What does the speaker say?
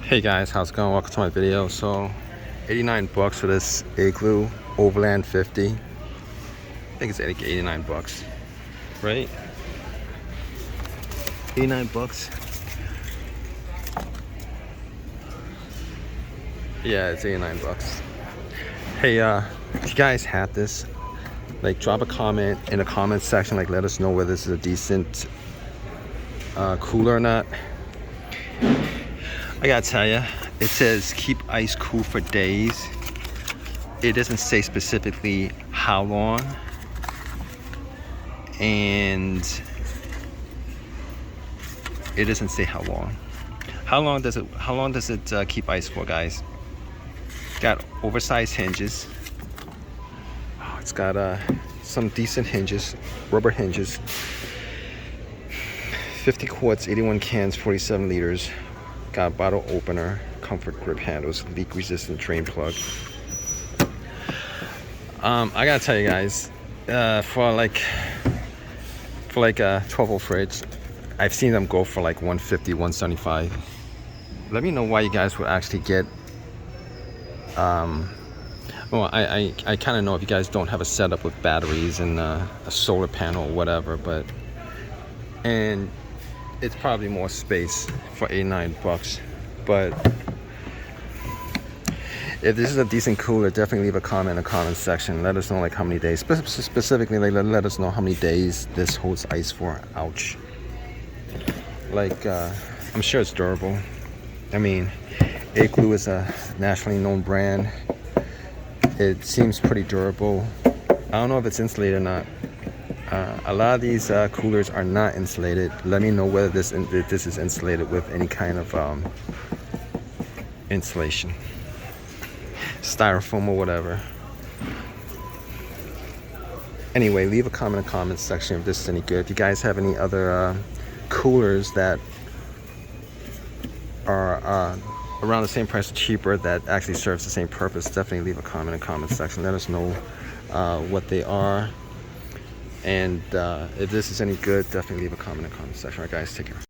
Hey guys, how's it going? Welcome to my video. So 89 bucks for this Igloo Overland 50. I think it's like 89 bucks, right? 89 bucks. Yeah, it's 89 bucks. Hey, if you guys have this, like drop a comment in the comment section, like let us know whether this is a decent cooler or not. I gotta tell you, it says keep ice cool for days. It doesn't say specifically how long, and it doesn't say how long. How long does it keep ice for, guys? Got oversized hinges. Oh, it's got some decent hinges, rubber hinges. 50 quarts, 81 cans, 47 liters. Got a bottle opener, comfort grip handles, leak resistant drain plug. I gotta tell you guys, for like a 12-volt fridge, I've seen them go for like 150, 175. Let me know why you guys would actually get well, I kind of know if you guys don't have a setup with batteries and a solar panel or whatever, and it's probably more space for 89 bucks. But if this is a decent cooler, definitely leave a comment in the comment section. Let us know like how many days, specifically like let us know how many days this holds ice for. Ouch. Like I'm sure it's durable. I mean, Igloo is a nationally known brand. It seems pretty durable. I don't know if it's insulated or not. A lot of these coolers are not insulated. Let me know whether this is insulated with any kind of insulation, styrofoam or whatever. Anyway, leave a comment in the comments section if this is any good. If you guys have any other coolers that are around the same price or cheaper that actually serves the same purpose, definitely leave a comment in the comment section. Let us know what they are. And if this is any good, definitely leave a comment in the comment section. All right, guys, take care.